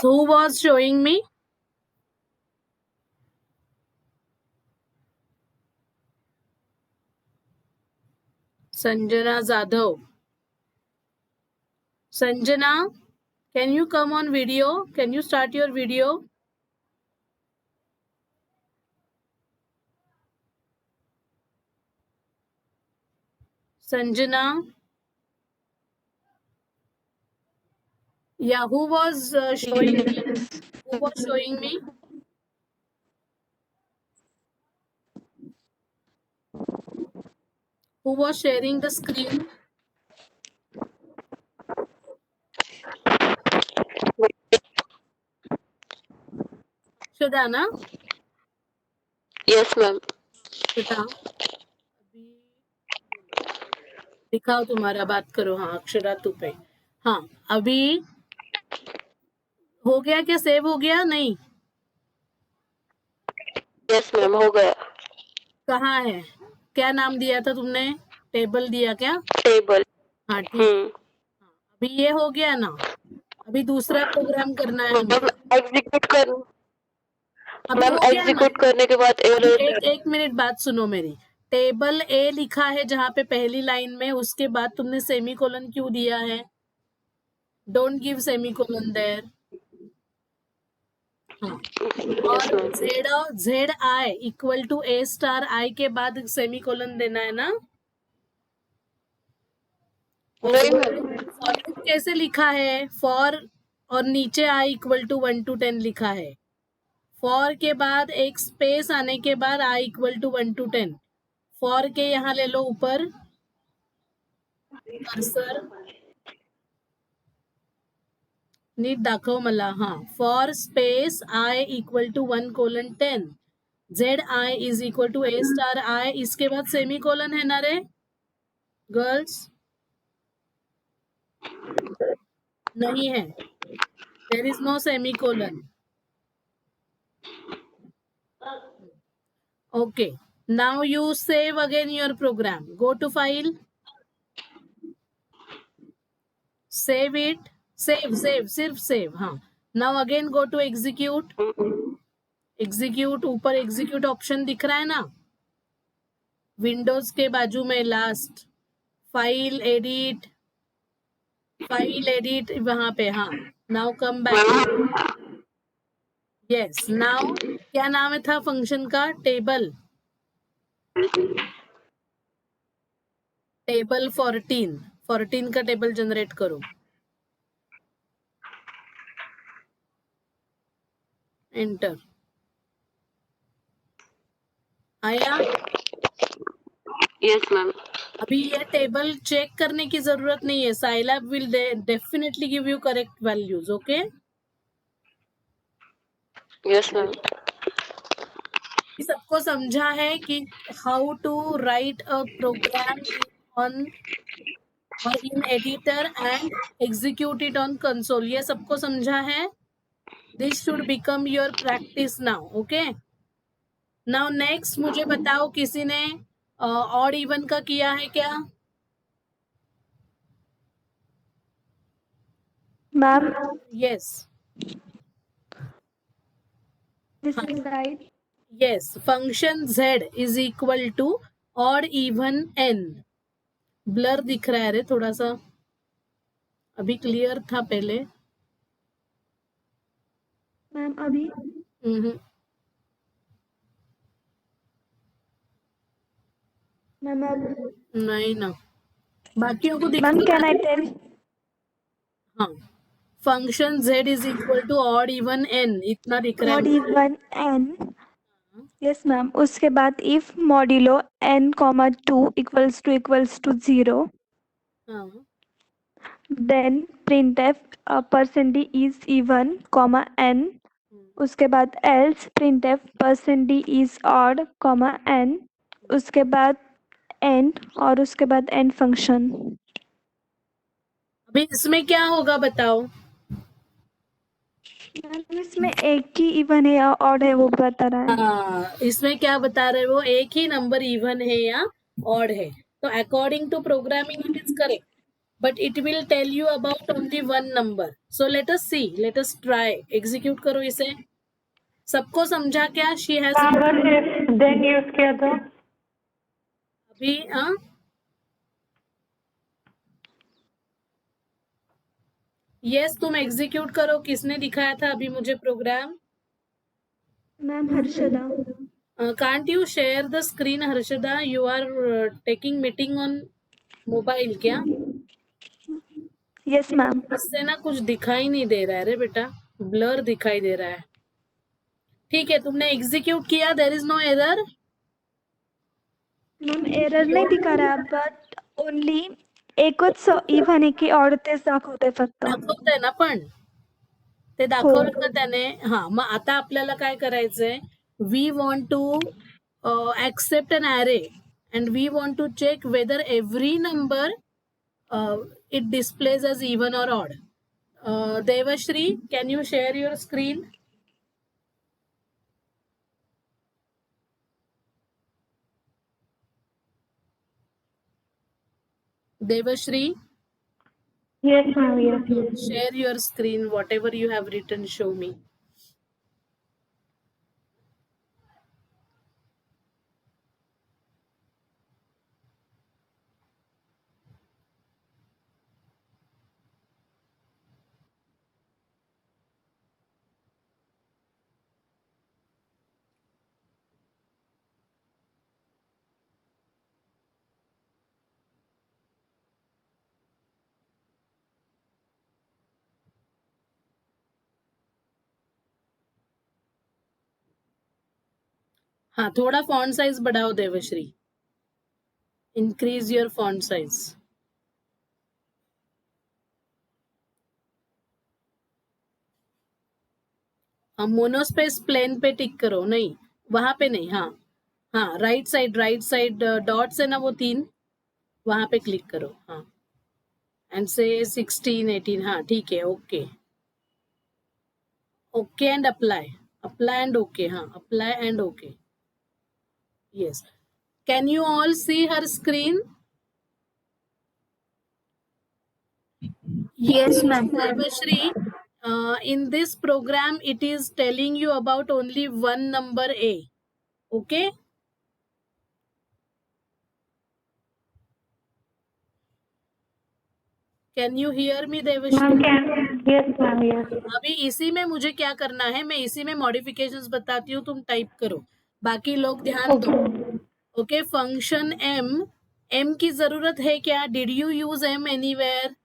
Who was showing me? Sanjana Jadhav. Sanjana, can you come on video? Can you start your video? Sanjana. Yeah, who was showing me? Who was showing me? Who was sharing the screen? Shudana? Yes, ma'am. Shudha, अभी दिखाओ तुम्हारा, बात करो. हाँ, अक्षरा तू पे. हाँ, अभी हो गया क्या? सेव हो गया? नहीं. यस मैम, हो गया. कहाँ है? क्या नाम दिया था तुमने? टेबल दिया क्या? टेबल. हाँ, ठीक. अभी ये हो गया ना. अभी दूसरा प्रोग्राम करना है मैम हमें. एग्जीक्यूट कर अभी मैम हो गया ना. एग्जीक्यूट करने के बाद एक मिनट बात सुनो मेरी. टेबल ए लिखा है जहाँ पे पहली लाइन में, उसके बाद तुमने सेमीकोलन क्यों दिया है? Don't give semicolon there. और z i equal to a star i के बाद सेमीकोलन देना है ना? नहीं मैम. फॉर लूप कैसे लिखा है? फॉर और नीचे आई इक्वल टू 1 to 10 लिखा है. फॉर के बाद एक स्पेस आने के बाद आई इक्वल टू 1 to 10. फॉर के यहाँ ले लो ऊपर कर्सर. नीट दाखव मला. हाँ, for space i equal to 1:10. Z i is equal to a star i. इसके बाद सेमीकोलन है ना रे गर्ल्स? नहीं है. There is no semicolon. Okay. Now you save again your program. Go to file. Save it. Save. सिर्फ save. हाँ. Now again go to execute. Execute. ऊपर execute option दिख रहा है ना? Windows के बाजू में last. File edit. File edit वहाँ पे. हाँ. Now come back. Yes. Now क्या नाम है था फंक्शन का? टेबल. टेबल 14 का टेबल जनरेट करो. एंटर. आया? Yes ma'am. अभी ये टेबल चेक करने की जरूरत नहीं है. Scilab will definitely give you correct values. Okay. Yes ma'am. सबको समझा है कि how to write a program on or in editor and execute it on console. ये सबको समझा है. This should become your practice now. Okay. Now next मुझे बताओ, किसी ने ऑड इवन का किया है क्या? Ma'am yes. This is right. Yes, function z is equal to odd even n. Blur दिख रहा है रे थोड़ा सा. अभी क्लियर था पहले. मैम अभी मैम अब नहीं ना. बाकियों को दिख. Ma'am can I tell? हाँ, function z is equal to odd even n. इतना दिख रहा है. odd even n. Yes ma'am. उसके बाद if modulo n, 2 equals to 0, हाँ. Then printf %d is even, n. उसके बाद else printf %d is odd, n. उसके बाद end और उसके बाद end फंक्शन. अभी इसमें क्या होगा बताओ? इसमें एक ही इवन है या ऑड है वो बता रहा है. हाँ, इसमें क्या बता रहे हो? एक ही नंबर इवन है या ऑड है. तो according to programming it is correct. but it will tell you about only one number. So let us see, let us try. Execute करो इसे. सबको समझा क्या? She has अगर if then यूज किया था अभी यस तुम एग्जीक्यूट करो. किसने दिखाया था अभी मुझे program? Ma'am Harshada. Can't you share the screen Harshada? You are taking meeting on mobile क्या? Yes ma'am. इससे ना कुछ दिखाई नहीं दे रहा है रे बेटा, ब्लर दिखाई दे रहा है. ठीक है, तुमने एग्जीक्यूट किया. There is no error. Ma'am error नाही दिखा रहा बट ओनली एकच इव्हन आहे की ऑड तेच दाखवते फक्त. दाखवतंय ना पण ते दाखवलं का त्याने? हा, मग आता आपल्याला काय करायचंय? We want to accept an array and we want to check whether every number it displays as even or odd. Devashri, can you share your screen? Devashri, yes ma'am yes share your screen. Whatever you have written, show me. हाँ, थोड़ा font size बढ़ाओ Devshree. Increase your font size. Monospace plain पे tick करो. नहीं, वहां पे नहीं. हाँ हाँ, राइट साइड डॉट्स है ना वो 3, वहां पे क्लिक करो. हाँ, एंड से 16 18. हाँ ठीक है. Okay okay and apply and okay. हाँ, apply and okay. Yes. Can you all see her screen? Yes, ma'am. Devashri, in this program, it is telling you about only one number A. Okay? Can you hear me, Devashri? ma'am can yes ma'am yes अभी इसी में मुझे क्या करना है, मैं इसी में मॉडिफिकेशंस बताती हूँ, तुम टाइप करो. बाकी लोग ध्यान दो. ओके, फंक्शन एम की जरूरत है क्या? Did you use M anywhere?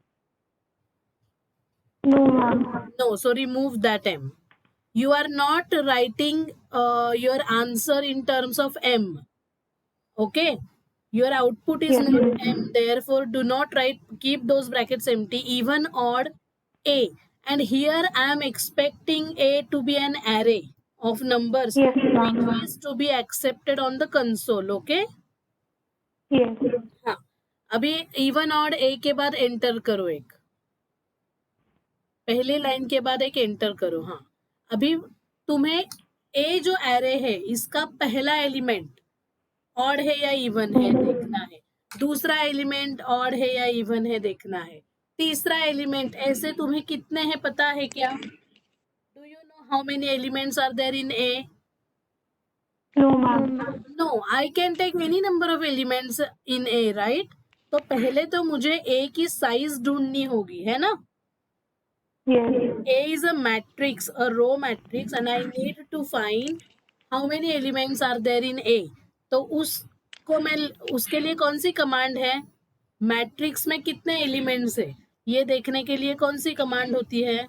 no ma'am No, so remove that M. You are not writing your answer in terms of M. Okay? Your output is Yes, not ma'am. M. Therefore, do not write, keep those brackets empty. Even, odd, A. And here I am expecting A to be an array of numbers yes ma'am which is to be accepted on the console. Okay? yes हाँ, अभी even odd ए के बाद enter करो एक. पहले line के बाद एक एंटर करो. हाँ, अभी तुम्हें ए जो एरे है इसका पहला एलिमेंट ऑड है या इवन है देखना है. दूसरा एलिमेंट ऑड है या इवन है देखना है. तीसरा एलिमेंट, ऐसे तुम्हें कितने हैं पता है क्या? Do you know how many elements are there in A? no ma'am no, I can take any number of elements in A, right? तो पहले तो मुझे ए की साइज ढूंढनी होगी, है ना? yes A is a matrix, a row matrix, and I need to find how many elements are there in A. तो उसके लिए कौन सी कमांड है? मैट्रिक्स में कितने एलिमेंट्स है ये देखने के लिए कौन सी कमांड होती है?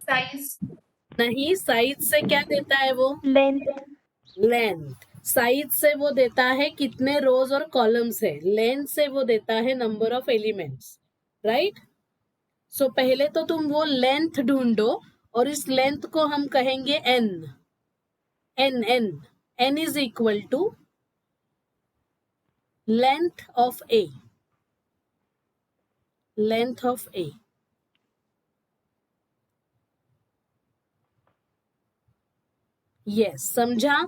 size नहीं, साइज से क्या देता है वो? लेंथ. साइज से वो देता है कितने रोज और कॉलम्स है. लेंथ से वो देता है नंबर ऑफ एलिमेंट्स, राइट? सो पहले तो तुम वो लेंथ ढूंढो और इस लेंथ को हम कहेंगे N. N is equal to length of A. Length of A. Yes, समझा?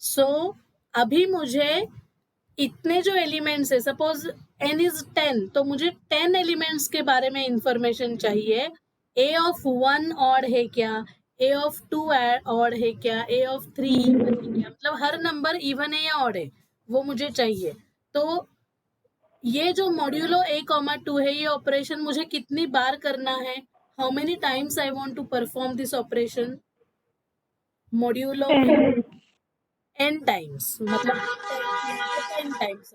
सो अभी मुझे इतने जो एलिमेंट्स है, सपोज n इज 10, तो मुझे 10 एलिमेंट्स के बारे में इंफॉर्मेशन चाहिए. a ऑफ 1 ऑड है क्या, a ऑफ 2 ऑड है क्या, a ऑफ 3 इवन है क्या, मतलब हर नंबर इवन है या ऑड है वो मुझे चाहिए. तो ये जो मॉड्यूलो a, 2 है, ये ऑपरेशन मुझे कितनी बार करना है, how many times I want to perform this operation. Modulo 10. n times, मतलब 10 टाइम्स.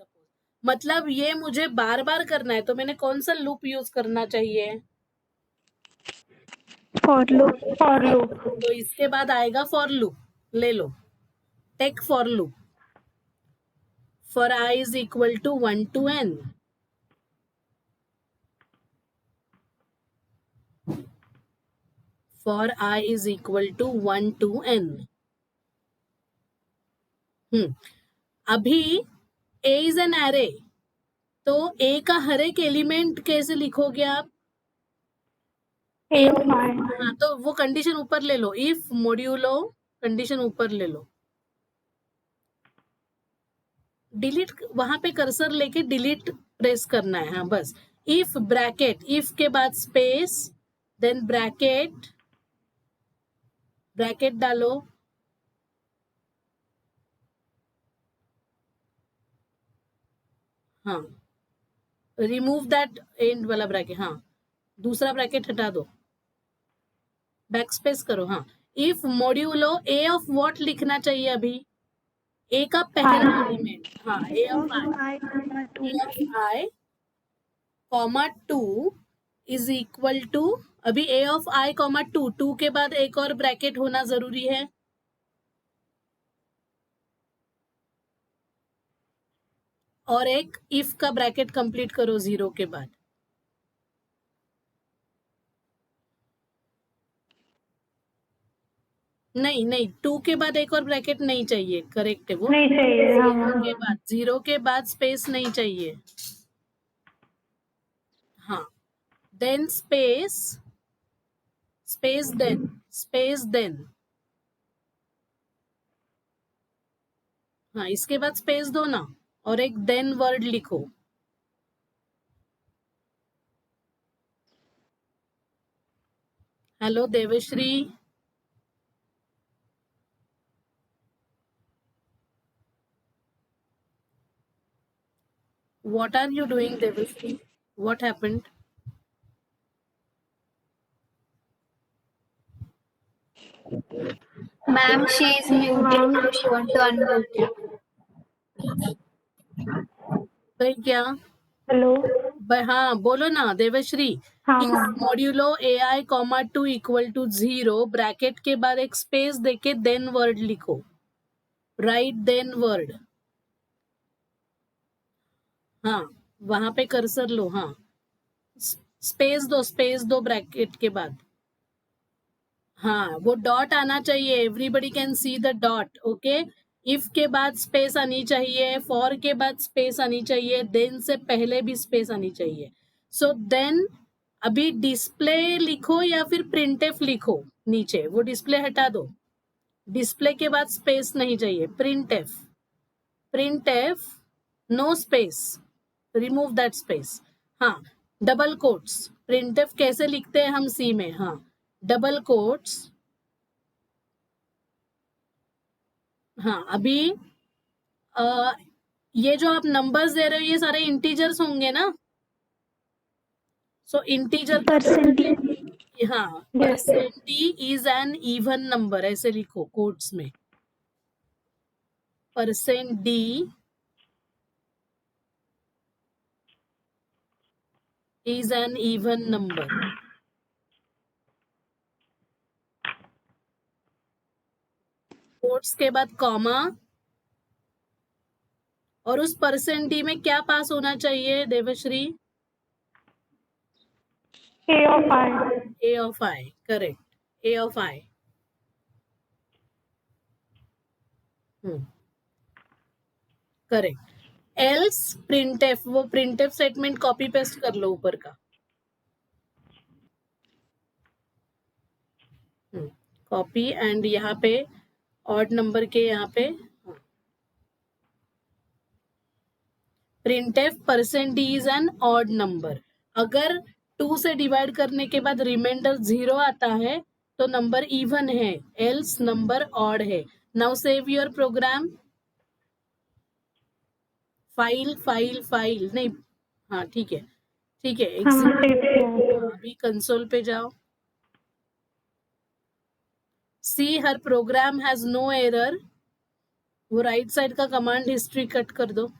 मतलब ये मुझे बार बार करना है, तो मैंने कौन सा लूप यूज करना चाहिए. For loop. For loop. तो इसके बाद आएगा फॉर लूप. ले लो, take for loop. For i is equal to 1 to n. For i is equal to 1 to n. अभी a इज एन एरे, तो a का हर एक एलिमेंट कैसे लिखोगे आप. A of I. हाँ, तो वो कंडीशन ऊपर ले लो. इफ मॉड्यूलो, कंडीशन ऊपर ले लो. डिलीट, वहां पे कर्सर लेके डिलीट प्रेस करना है. हाँ बस. इफ ब्रैकेट, इफ के बाद स्पेस, देन ब्रैकेट, ब्रैकेट डालो. हाँ, रिमूव दैट एंड वाला ब्रैकेट. हाँ, दूसरा ब्रैकेट हटा दो, बैक स्पेस करो. हाँ, if modulo a of what लिखना चाहिए अभी. ए का पहला एलिमेंट. हाँ, a of i comma 2 is equal to, अभी ए ऑफ आई कॉमा 2 के बाद एक और ब्रैकेट होना जरूरी है. और एक इफ का ब्रैकेट कंप्लीट करो 0 के बाद. नहीं नहीं, 2 के बाद एक और ब्रैकेट नहीं चाहिए. करेक्ट है वो. नहीं चाहिए. हाँ. 0 के बाद स्पेस नहीं चाहिए. हाँ, then space, space then, space then. हाँ, इसके बाद स्पेस दो ना, और एक देन वर्ड लिखो. Hello Devshree. What are you doing, Devashri? What happened? Ma'am, she is muted. She want to unmute it. भाई क्या. Hello. हाँ बोलो ना देवश्री. हाँ if ma'am. Modulo ai comma 2 equal to 0, bracket के बाद एक स्पेस देके देन वर्ड लिखो. Right then word. हाँ, वहां पे कर्सर लो. हाँ, स्पेस दो ब्रैकेट के बाद. हाँ, वो डॉट आना चाहिए. Everybody can see the dot. Okay. If के बाद स्पेस आनी चाहिए, फॉर के बाद स्पेस आनी चाहिए, देन से पहले भी स्पेस आनी चाहिए. सो देन अभी डिस्प्ले लिखो या फिर प्रिंटफ लिखो नीचे. वो डिस्प्ले हटा दो. डिस्प्ले के बाद स्पेस नहीं चाहिए. Printf, printf, no space, remove that space. हाँ, डबल कोट्स. प्रिंटफ कैसे लिखते हैं हम सी में. हाँ, डबल कोट्स. हाँ, अभी ये जो आप नंबर्स दे रहे हो, ये सारे इंटीजर्स होंगे ना. सो इंटीजर परसेंट. हाँ, percent D is an even number, ऐसे लिखो कोट्स में. Percent D is an even number. Quotes के बाद कॉमा, और उस परसेंट डी में क्या पास होना चाहिए Devshri. A of I. A of I, correct. A of I. Correct. Else printf, वो प्रिंटफ स्टेटमेंट कॉपी पेस्ट कर लो ऊपर का. कॉपी एंड यहाँ पे ऑड नंबर के यहाँ पे printf % is an odd number. अगर 2 से डिवाइड करने के बाद रिमाइंडर 0 आता है तो नंबर इवन है, else नंबर ऑड है. Now save your program. File नहीं, हाँ ठीक है. हम सेव किया. अभी कंसोल पे जाओ. सी हर प्रोग्राम हैज नो एरर. वो राइट साइड का कमांड हिस्ट्री कट कर दो.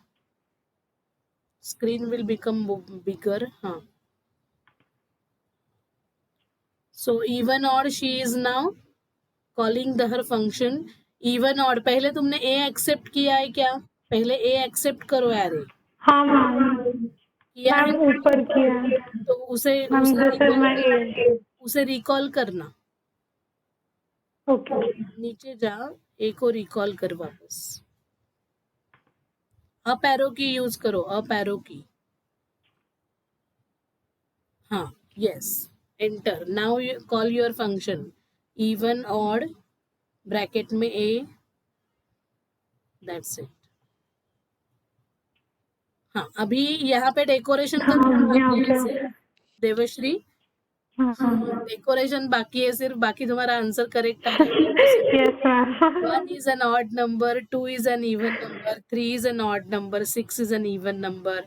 Screen will become bigger. हाँ, so even odd she is now calling the her function even odd. पहले तुमने a एक्सेप्ट किया है क्या? पहले a एक्सेप्ट करो एरे. हाँ मैम, किया है मैम ऊपर किया. तो उसे मैम दिस इज माय. उसे रिकॉल करना. ओके. नीचे जा, a को रिकॉल कर वापस. अप एरो की यूज करो, अप एरो की. हाँ, yes, enter. Now you call your function even odd bracket में a. That's it. हाँ, अभी यहाँ पे डेकोरेशन कर देवश्री. डेकोरेशन बाकी है सिर्फ, बाकी तुम्हारा आंसर करेक्ट आ रहा है. Yes ma'am. 1 is an odd number, 2 is an even number, 3 is an odd number, 6 is an even number,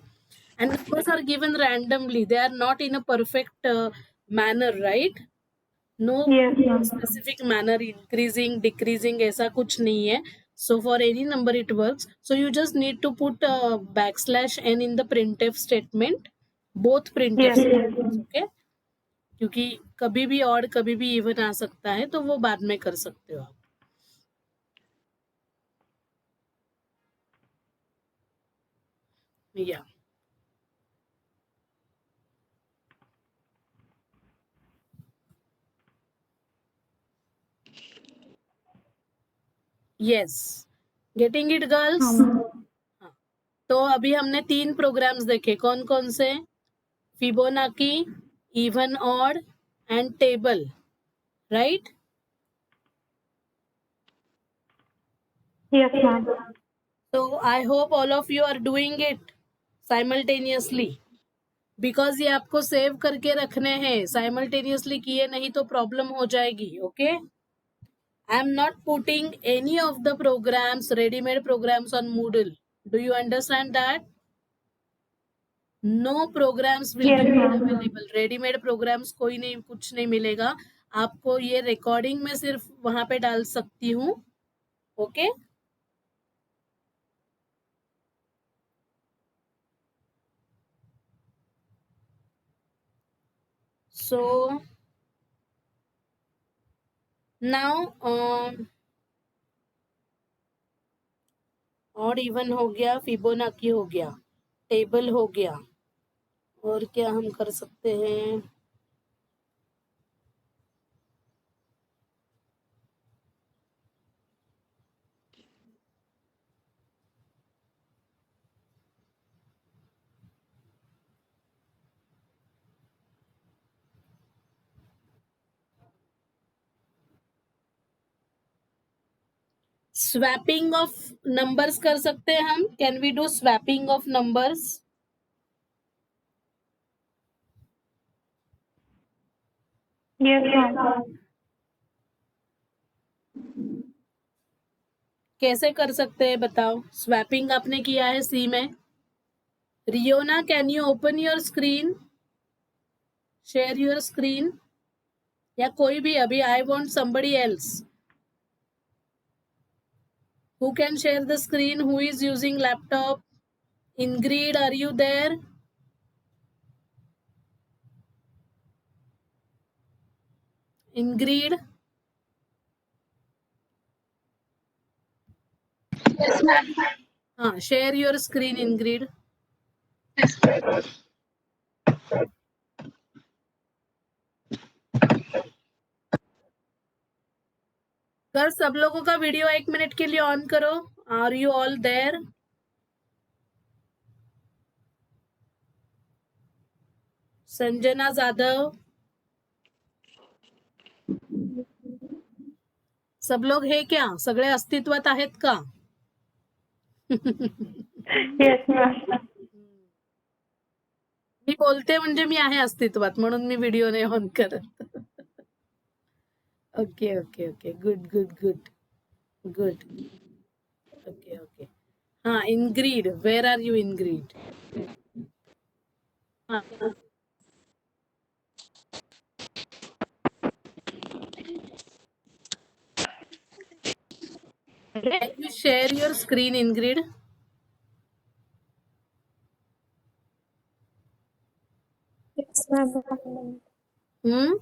and numbers are given randomly. They are not in a perfect manner, right? No Yes, ma'am. specific manner, increasing, decreasing, ऐसा कुछ नहीं है. So for any number it works. So you just need to put \n in the printf statement, both printf Yes. statements, okay? क्योंकि कभी भी odd कभी भी even आ सकता है, तो वो बाद में कर सकते हो आप. Yeah. Yes. Getting it, girls? हाँ. तो अभी हमने 3 प्रोग्राम्स देखे. कौन कौन से? Fibonacci, even odd and table, right? Yes, ma'am. So I hope all of you are doing it simultaneously, because ये आपको सेव करके रखने हैं. साइमल्टेनियसली किए नहीं तो प्रॉब्लम हो जाएगी. Okay, I am not putting any of the programs, ready-made programs on Moodle. Do you understand that? No programs will Yes, be ma'am. available. Ready-made programs कोई नहीं, कुछ नहीं मिलेगा आपको. ये रिकॉर्डिंग में सिर्फ वहां पे डाल सकती हूँ. Okay, so now odd even हो गया, फिबोनाची हो गया, टेबल हो गया, और क्या हम कर सकते हैं? स्वैपिंग ऑफ नंबर्स कर सकते हैं हम. Can we do swapping of numbers? Yes, ma'am. कैसे कर सकते हैं बताओ. स्वैपिंग आपने किया है सी में. Riona, can you open your screen, share your screen, या कोई भी अभी. I want somebody else who can share the screen, who is using laptop. Ingrid, are you there? Ingrid? Yes, ma'am. हाँ, share your screen, Ingrid. Sir, सब लोगों का video 1 minute के लिए ऑन करो. Are you all there? Sanjana Jadhav, सब लोग हे क्या? सगळे अस्तित्वात आहेत का? Yes, ma'am. बोलते म्हणजे मी आहे अस्तित्वात, म्हणून मी व्हिडिओ नाही ऑन करत. Okay okay okay, good good good good. Okay okay. हा, Ingrid, where are you Ingrid? Can you share your screen, Ingrid? Yes, ma'am. 1 minute. Hmm?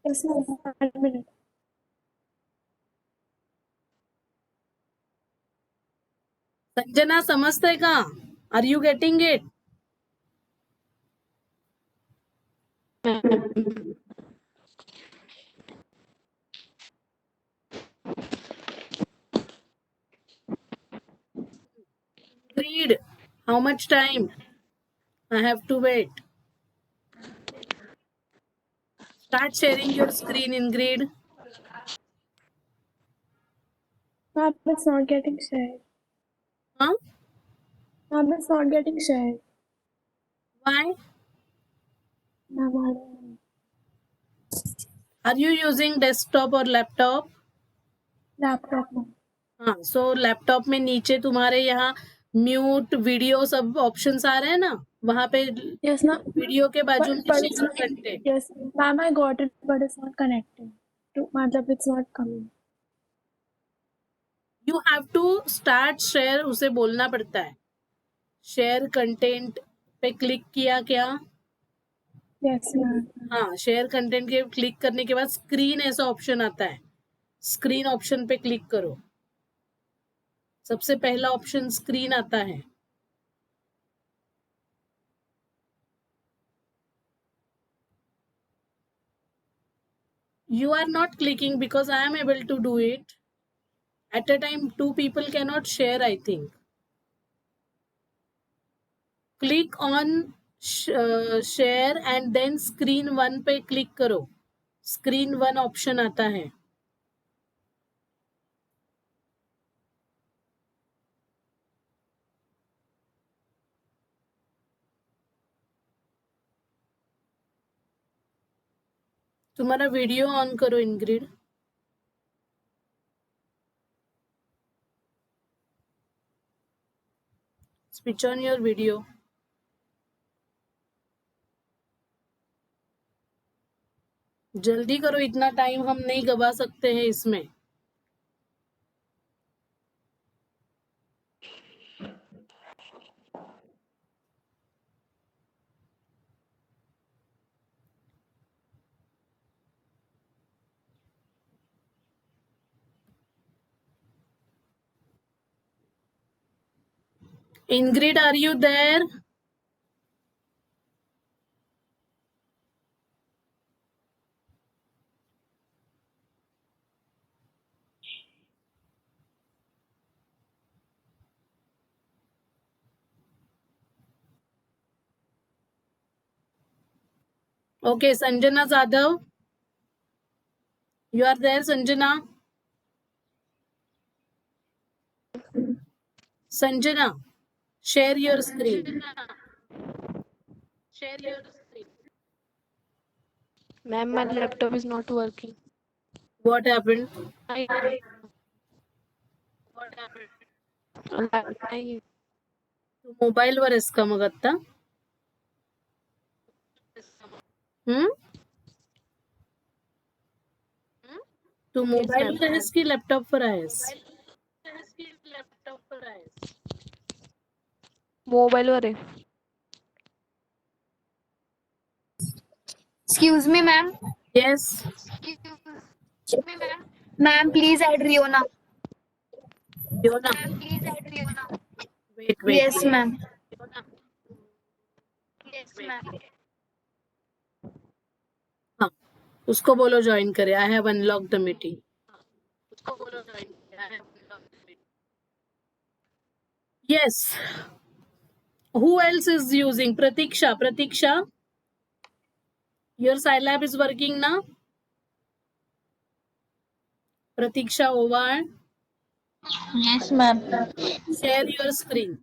Yes, ma'am. 1 minute. Sanjana, समजतंय का? Are you getting it? Ingrid, how much time I have to wait? Start sharing your screen, Ingrid. Ma'am, it's not getting shared. Huh? Ma'am, it's not getting shared. Why? Ma'am, I don't know. Are you using desktop or laptop? Laptop, ma'am. हाँ, so laptop में नीचे तुम्हारे यहाँ mute video सब options आ रहे हैं ना, वहां पे Yes, ma'am. वीडियो के बाजू में But शेयर करते. yes, ma'am, I got it, but it's not connecting. मतलब it's not coming. You have to start share, उसे बोलना पड़ता है. शेयर कंटेंट पे क्लिक किया क्या? Yes, ma'am. हाँ, शेयर कंटेंट के क्लिक करने के बाद स्क्रीन ऐसा ऑप्शन आता है. स्क्रीन ऑप्शन पे क्लिक करो. सबसे पहला ऑप्शन स्क्रीन आता है. You are not clicking because I am able to do it. At a time, 2 people cannot share, I think. Click on share and then screen 1 पे click करो. Screen 1 option आता है. तुम्हारा वीडियो ऑन करो, Ingrid. Switch on your video. जल्दी करो, इतना time हम नहीं गवा सकते हैं इसमें. Ingrid, are you there? Okay, Sanjana Zadav. You are there, Sanjana? Sanjana, share your screen. Share your screen. Ma'am, my laptop is not working. What happened? I तू मोबाईलवर आहेस का मग आता? तू मोबाईलवर आहेस की लॅपटॉपवर आहेस? मोबाईलवर आहे. Excuse me, ma'am. Yes. Ma'am, please add Riona. Riona. Wait. Yes, ma'am. हाँ, उसको बोलो ज्वाइन करे. I have unlocked the meeting. Yes. Who else is using? Pratiksha, your Scilab is working now? Pratiksha Ovar, Yes, ma'am. share your screen.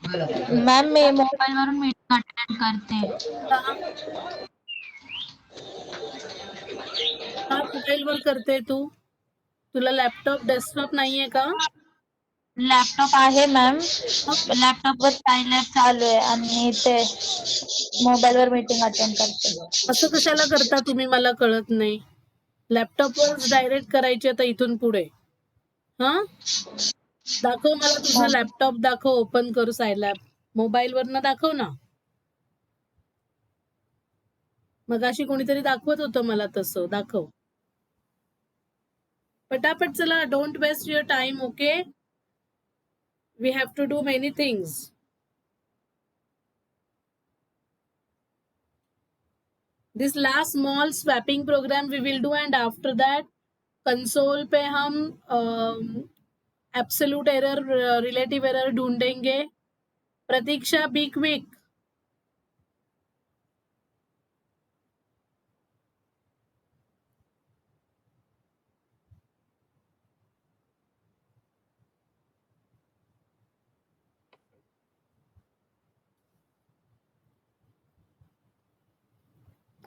Ma'am मी मोबाईलवरून meeting attend करते. का का मोबाईलवर करते तू? तुला लॅपटॉप डेस्कटॉप नाहीये का? लॅपटॉप आहे मॅम. मग लॅपटॉपवर पाहिलं चालू आहे आणि ते मोबाईलवर मीटिंग अटेंड करते. असं कशाला करता तुम्ही, मला कळत नाही. लॅपटॉपवरच डायरेक्ट करायचे आता इथून पुढे. हा, दाखव मला तुझा लॅपटॉप, दाखव, ओपन करू सायलॅब. मोबाईलवरनं दाखव ना. मगाशी कोणीतरी दाखवत होतं मला तसं, दाखव पटापट. चला, don't waste your time. Okay, we have to do many things. This last small swapping program we will do and after that console पे हम एब्सोल्यूट एरर, रिलेटिव एरर ढूंढेंगे. Pratiksha, be quick.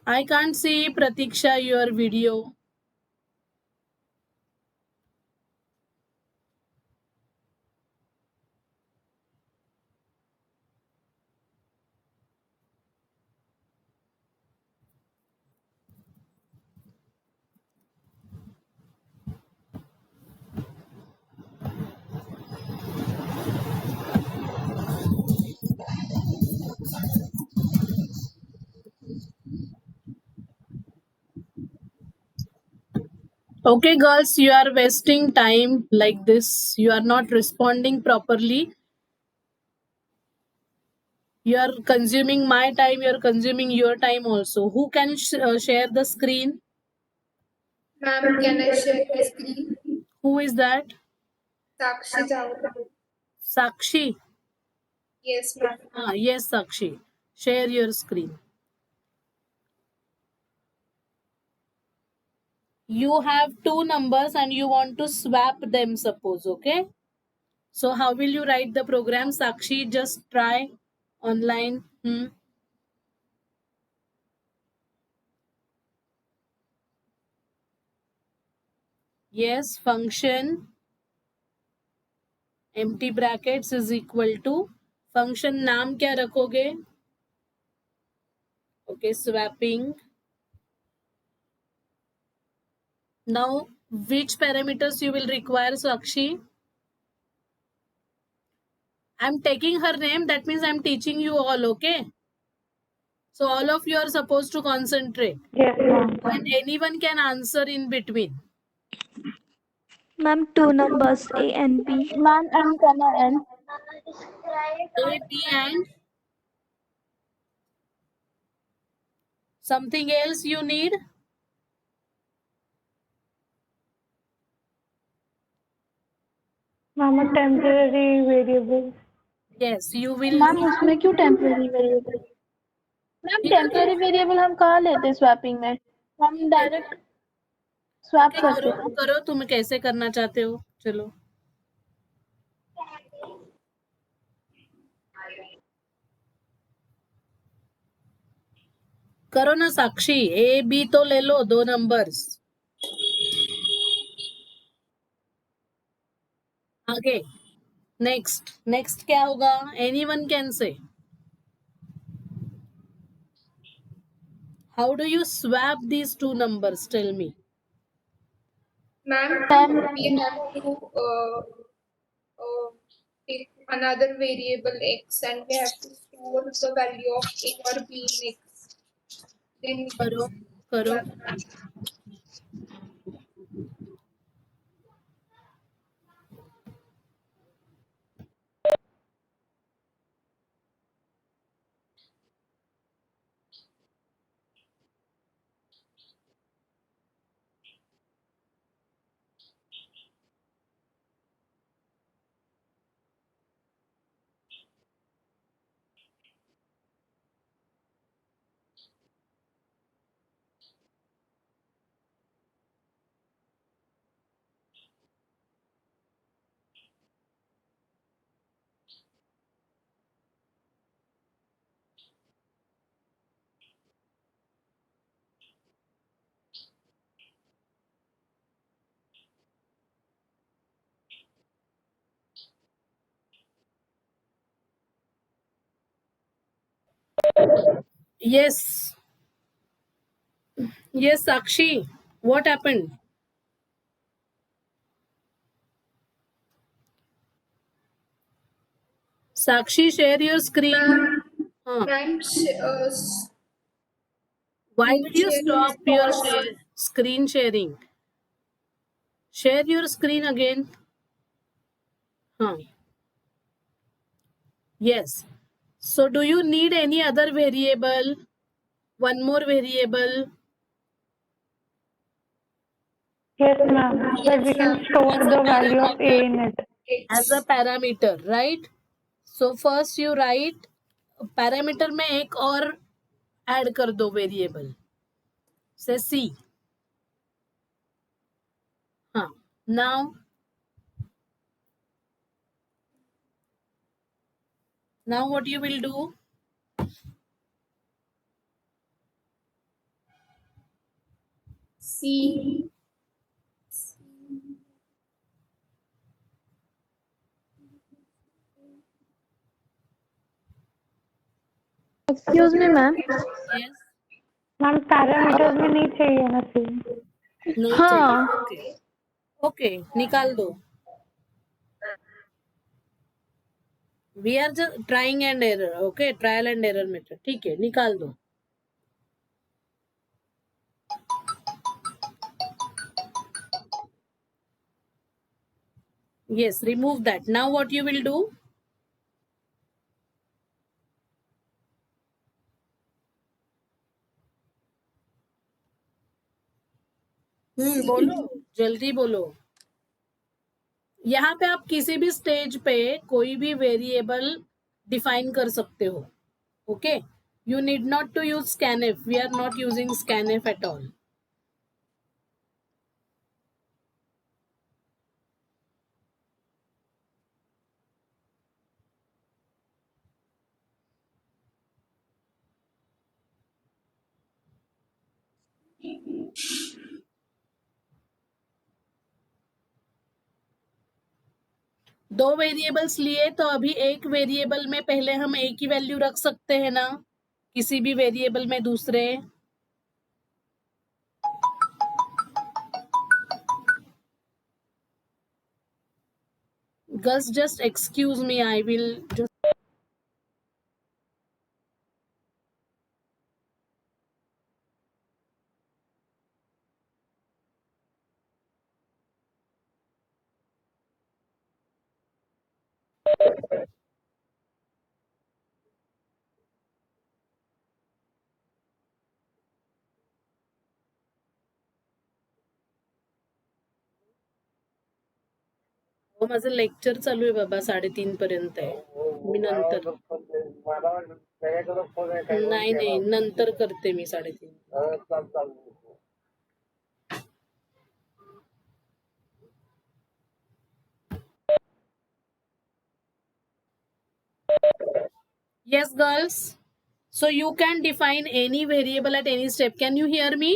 I can't see, Pratiksha, your video. Okay, girls, you are wasting time like this. You are not responding properly. You are consuming my time. You are consuming your time also. Who can share the screen? Ma'am, can I share my screen? Who is that? Sakshi Chawla. Sakshi. Yes, ma'am. Yes, Sakshi. Share your screen. You have two numbers and you want to swap them, suppose. Okay. So how will you write the program? Sakshi, just try online. Yes, function empty brackets is equal to function नाम क्या रखोगे? Okay, swapping. Now, which parameters you will require, Sakshi? I'm taking her name. That means I'm teaching you all. Okay. So all of you are supposed to concentrate. Yes, ma'am. And anyone can answer in between. Ma'am, two numbers A and B. Ma'am, M, comma, N. A, B, and something else you need? Ma'am, a temporary variable. Yes, you will. Ma'am उसमें क्यों temporary variable? Ma'am temporary variable हम कहाँ लेते हैं swapping में? हम direct swap Okay, करते करो हैं. करो, तुम कैसे करना चाहते हो? चलो. करो ना साक्षी. ए बी तो ले लो, दो नंबर्स. आगे. नेक्स्ट क्या होगा? Anyone can say. How do you swap these two numbers? Tell me. Ma'am, we have to take another variable x and we have to store the value of a or b in x. Then we can करो. Yes. Yes, Sakshi. What happened? Sakshi, share your screen. Ma'am, Why did you sharing stop your paused. screen sharing? Share your screen again. Yes. So do you need any other variable? One more variable? Yes, ma'am. But we Yes, can ma'am. store the value of A in it. As a parameter, right? So first you write parameter में एक और add कर दो variable. Say C. Now what you will do? C. Excuse me, ma'am. Yes. Ma'am parameters में नहीं चाहिए ना फिर. नहीं हाँ. चाहिए. Okay. निकाल दो. We are just trying and error. Okay. Trial and error method. ठीक है. निकाल दो. Yes. Remove that. Now what you will do? बोलो. जल्दी बोलो. यहाँ पे आप किसी भी स्टेज पे कोई भी वेरिएबल डिफाइन कर सकते हो. Okay. You need not to use scanf. We are not using scanf at all. दो वेरिएबल्स लिए तो अभी एक वेरिएबल में पहले हम एक ही वैल्यू रख सकते हैं ना, किसी भी वेरिएबल में दूसरे. Gus, just excuse me, I will just. माझं लेक्चर चालू आहे बाबा 3:30 पर्यंत आहे. मी नंतर नाही नंतर करते मी 3:30. Yes, girls. So you can define any variable at any step. Can you hear me?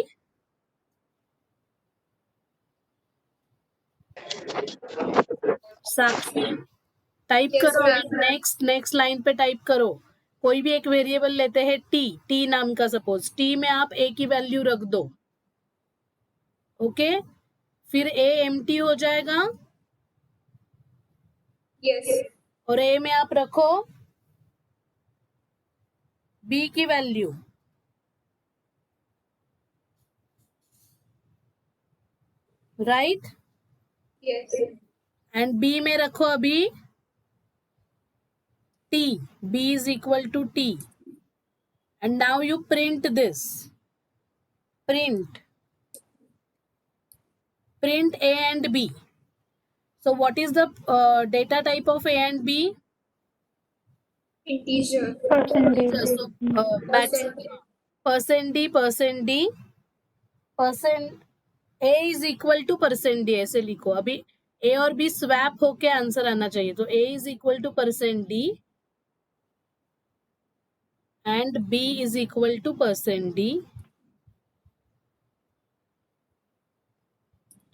Sakshi type Yes, करो. ma'am. नेक्स्ट लाइन पे टाइप करो. कोई भी एक वेरिएबल लेते हैं टी नाम का. सपोज टी में आप ए की वैल्यू रख दो. ओके. फिर ए एम्प्टी हो जाएगा. Yes. और ए में आप रखो बी की value. Right. Yes. And B में रखो अभी T. B is equal to T. And now you print this. Print A and B. So what is the data type of A and B? Integer. Percentage. So percent D. Percent A is equal to percent D. ऐसे लिखो. अभी A और B swap होके answer आना चाहिए. तो A is equal to percent D and B is equal to percent D.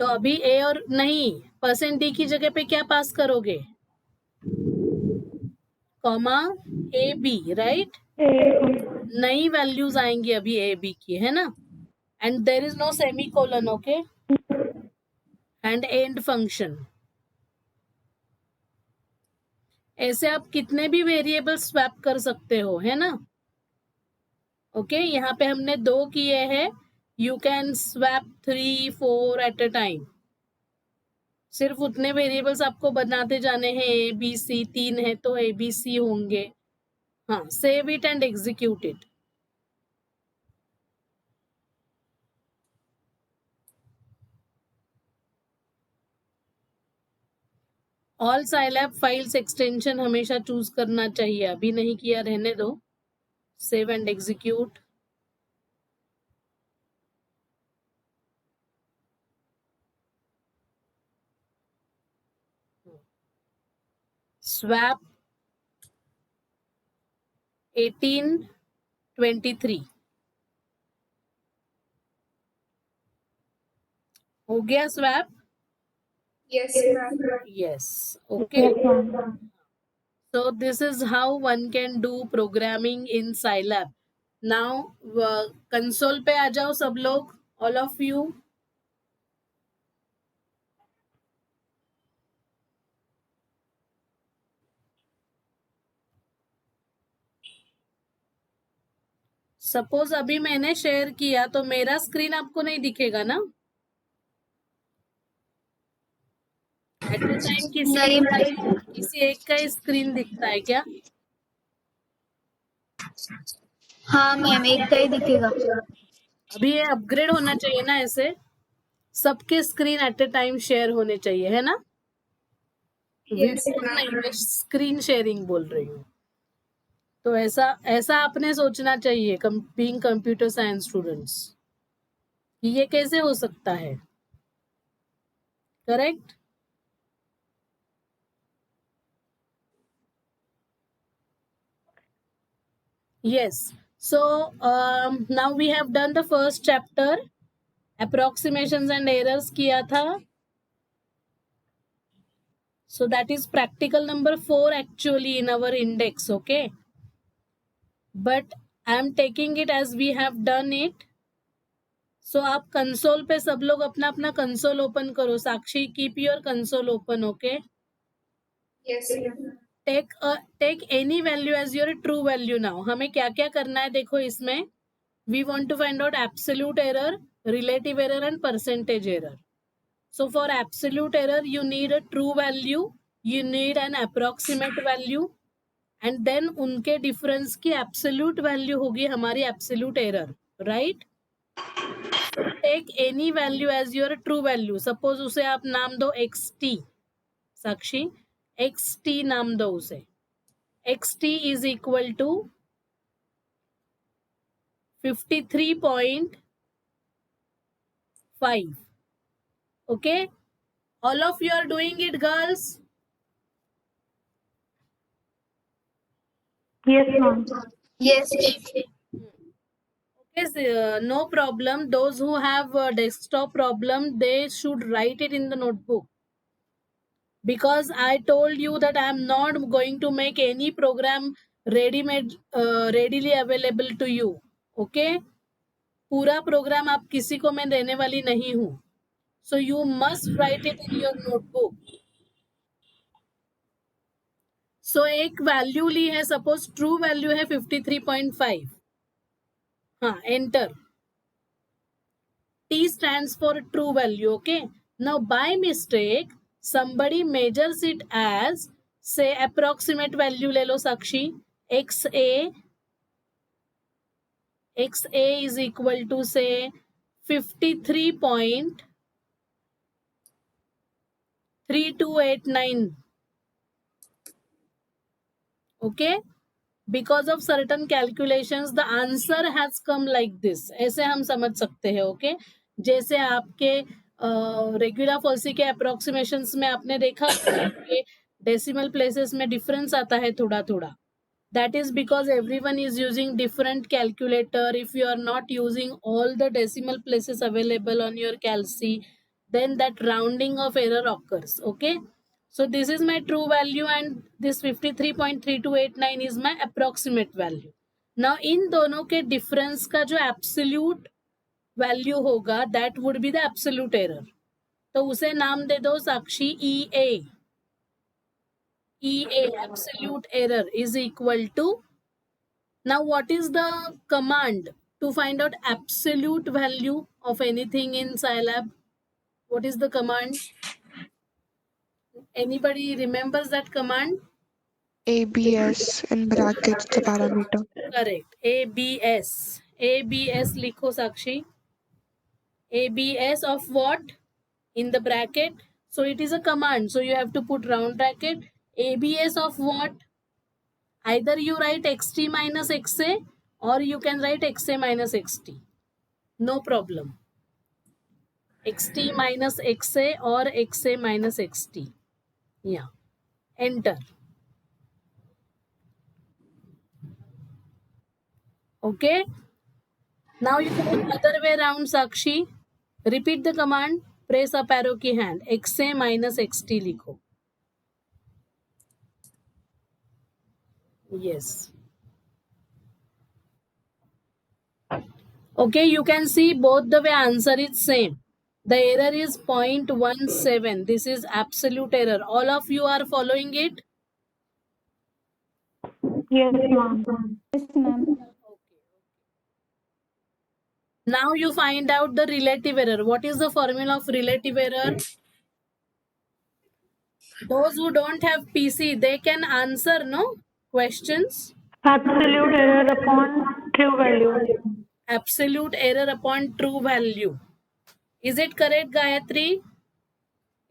तो अभी ए और नहीं परसेंट डी की जगह पे क्या पास करोगे? Comma A B. राइट. नई वैल्यूज आएंगी अभी ए बी की, है ना, and there is no semicolon, okay, and end function. ऐसे आप कितने भी वेरिएबल स्वैप कर सकते हो, है ना, ओके। यहाँ पे हमने 2 किए हैं, you can swap 3 4 at a time. सिर्फ उतने वेरिएबल्स आपको बनाते जाने हैं, ए बी सी, 3 है तो ए बी सी होंगे। हाँ, save it and execute it. All Scilab files extension हमेशा चूज करना चाहिए, अभी नहीं किया रहने दो। Save and execute. स्वैप 1823 हो गया swap? Yes, ma'am. Yes, okay. Yes, ma'am. So this is how one can do programming in Scilab. Now console पे आ जाओ सब लोग, all of you. सपोज अभी मैंने शेयर किया तो मेरा स्क्रीन आपको नहीं दिखेगा ना? एट अ टाइम किसी एक का ही स्क्रीन दिखता है क्या? हाँ मैम, एक का ही दिखेगा। अभी ये अपग्रेड होना चाहिए ना, ऐसे सबके screen at a time share होने चाहिए, है ना? Yes, नहीं, ma'am. मैं स्क्रीन शेयरिंग बोल रही हूँ। तो ऐसा आपने सोचना चाहिए, बीइंग कंप्यूटर साइंस स्टूडेंट्स, कि ये कैसे हो सकता है, correct? Yes. So now we have done the first chapter, approximations and errors किया था. So that is practical number 4 actually in our index, okay? But I am taking it as we have done it. So आप console पे सब लोग अपना अपना console open करो. साक्षी, keep your console open, okay? Yes, ma'am. Take any value as your true value now. हमें क्या क्या करना है देखो इसमें. We want to find out absolute error, relative error and percentage error. So for absolute error, you need a true value, you need an approximate value, and then उनके difference की absolute value होगी हमारी absolute error, right? So take any value as your true value. Suppose उसे आप नाम दो xt, साक्षी, xt नाम दो उसे. xt is equal to 53.5. Okay, all of you are doing it, girls? Yes, ma'am. Yes. Okay, no problem. Those who have a desktop problem, they should write it in the notebook, because I told you that I am not going to make any program ready-made, readily available to you. Okay, पूरा programme आप किसी को मैं देने वाली नहीं हूँ. So you must write it in your notebook. So एक वैल्यू ली है, सपोज ट्रू वैल्यू है 53.5. हाँ, enter. T stands for true value, okay? Now by mistake somebody measures it as, say, approximate value ले लो साक्षी, XA is equal to say 53.3289. Okay, because of certain calculations the answer has come like this. ऐसे हम समझ सकते हैं, okay? जैसे आपके regular falsies के approximations में आपने देखा कि डेसिमल प्लेसेस में डिफरेंस आता है थोड़ा थोड़ा. That is because everyone is using different calculator. If you are not using all the decimal places available on your calci, then that rounding of error occurs, okay? So this is my true value and this 53.3289 is my approximate value. Now in दोनों के difference का जो absolute value होगा that would be the absolute error. तो उसे नाम दे दो साक्षी EA. EA absolute error is equal to. Now what is the command to find out absolute value of anything in Scilab? What is the command? Anybody remembers that command? ABS in brackets the parameter. Correct. ABS. ABS लिखो साक्षी. ABS of what? In the bracket. So it is a command. So you have to put round bracket. ABS of what? Either you write xt minus xa or you can write xa minus xt. No problem. Xt minus xa or xa minus xt. Yeah. Enter. Okay. Now you can other way around Sakshi. Repeat the command. Press up arrow की hand. xa minus xt लिखो. Yes. Okay, you can see both the way answer is same. The error is 0.17. This is absolute error. All of you are following it? Yes, ma'am. Yes, ma'am. Now you find out the relative error. What is the formula of relative error? Those who don't have PC, they can answer, no? Questions? Absolute error upon true value. Absolute error upon true value. Is it correct, Gayatri?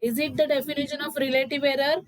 Is it the definition of relative error?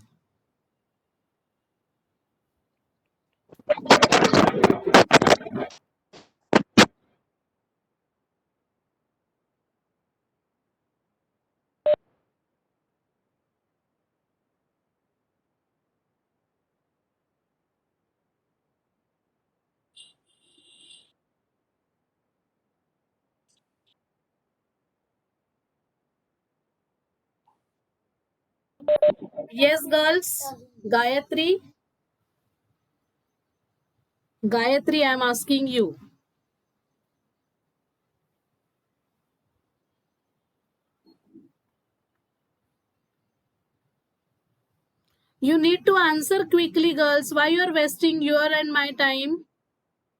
Yes, girls. Gayatri. Gayatri, I am asking you. You need to answer quickly, girls. Why you are wasting your and my time?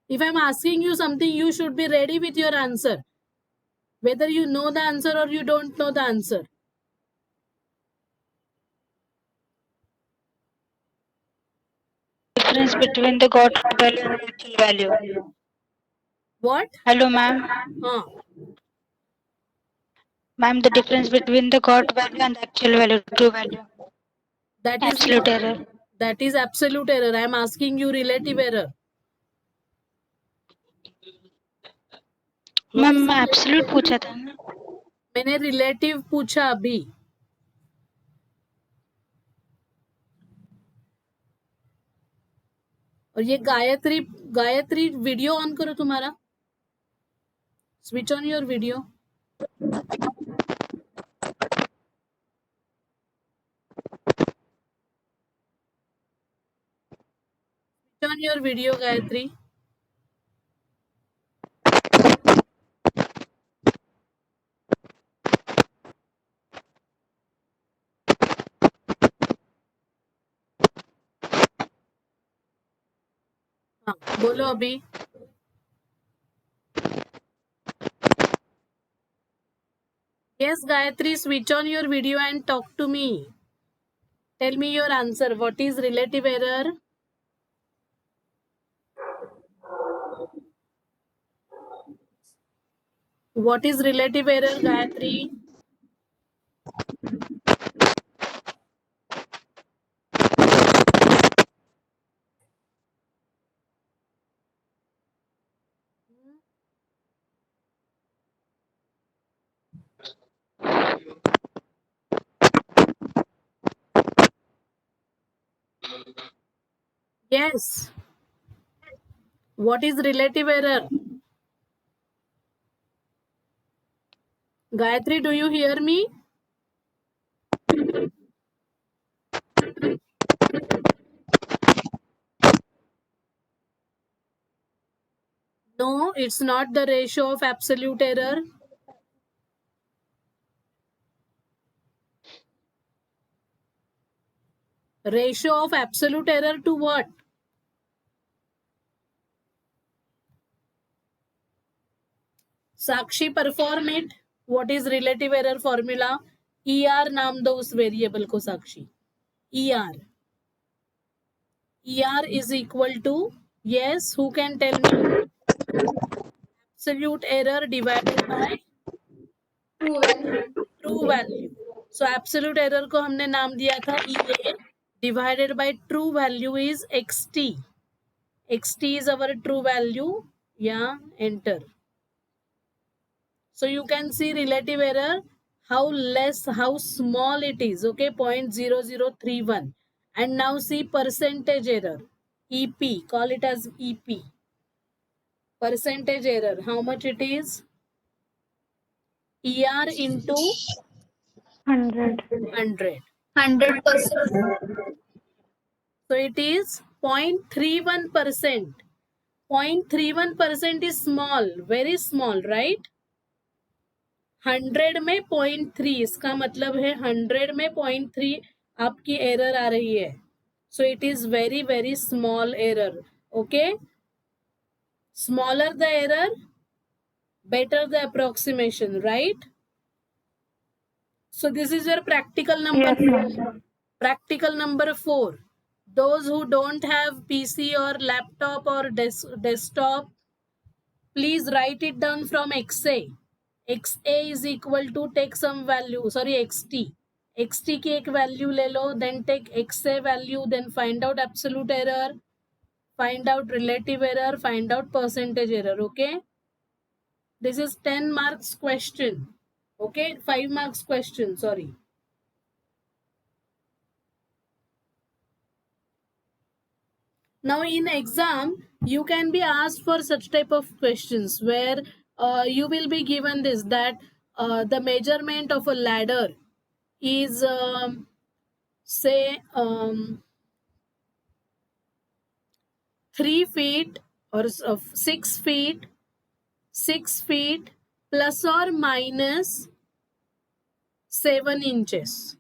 If I am asking you something, you should be ready with your answer. Whether you know the answer or you don't know the answer. Difference between the got value and actual value. What? Hello, ma'am. Ma'am, the difference between the got value and the actual value, true value. That is Absolute error. That is absolute error. I am asking you relative error. Ma'am मैं absolute पूछा था ना. मैंने relative पूछा अभी. और ये Gayatri video on करो तुम्हारा. Switch on your video. Switch on your video, Gayatri. हाँ, बोलो अभी. Yes, Gayatri, switch on your video and talk to me. Tell me your answer. What is relative error? What is relative error, Gayatri? Yes. What is relative error? Gayatri, do you hear me? it's not the ratio of absolute error. Ratio of absolute error to what? Sakshi, perform it. What is relative error formula? ER नाम दो उस variable को साक्षी. ER. ER is equal to, yes, who can tell me? Absolute error divided by True value. true value. So absolute error को हमने नाम दिया था EA divided by true value is XT. XT is our true value. Yeah, enter. So you can see relative error, how small it is, okay, 0.0031. And now see percentage error, EP, call it as EP. Percentage error, how much it is? ER into 100. 100. 100%. So it is 0.31%. 0.31% is small, very small, right? 100 में 0.3, इसका मतलब है 100 में 0.3 आपकी error आ रही है. So it is very, very small error. Okay? Smaller the error, better the approximation, right? So this is your practical number. Yes, ma'am. Practical number 4. Those who don't have PC or laptop or desktop, please write it down from XA. XA is equal to, take some value, sorry, XT. XT की एक value ले लो, then take XA value, then find out absolute error, find out relative error, find out percentage error, okay? This is 10 marks question, okay? 5 marks question, sorry. Now in exam, you can be asked for such type of questions where you will be given this, that the measurement of a ladder is say 3 feet or 6 feet, 6 feet plus or minus 7 inches.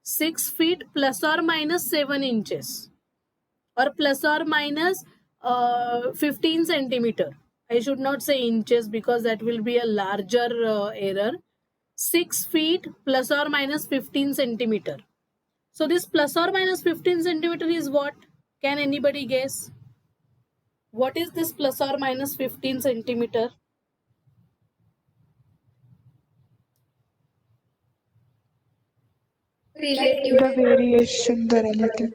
6 feet plus or minus 7 inches. Or plus or minus 15 centimeter. I should not say inches because that will be a larger error. 6 feet plus or minus 15 centimeter. So this plus or minus 15 centimeter is what? Can anybody guess? What is this plus or minus 15 centimeter? Relative. The variation, the relative.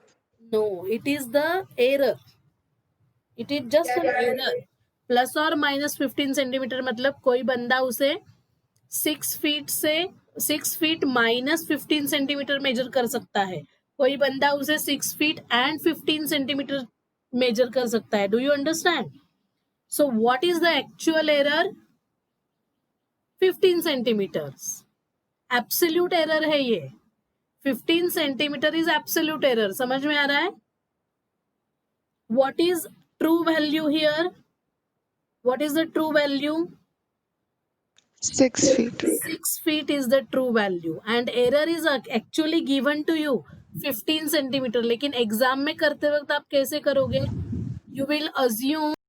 No, it is the error. It is just an error. Plus or minus 15 centimeter मतलब कोई बंदा उसे 6 feet से 6 feet minus 15 centimeter major कर सकता है. कोई बंदा उसे 6 feet and 15 centimeter मेजर कर सकता है. Do you understand? So what is the actual error? 15 centimeters. Absolute error है ये. 15 centimeter is absolute error. समझ में आ रहा है? What is true value here? What is the true value? 6 feet. 6 feet is the true value. And error is actually given to you 15 centimeter. लेकिन exam में करते वक्त आप कैसे करोगे? You will assume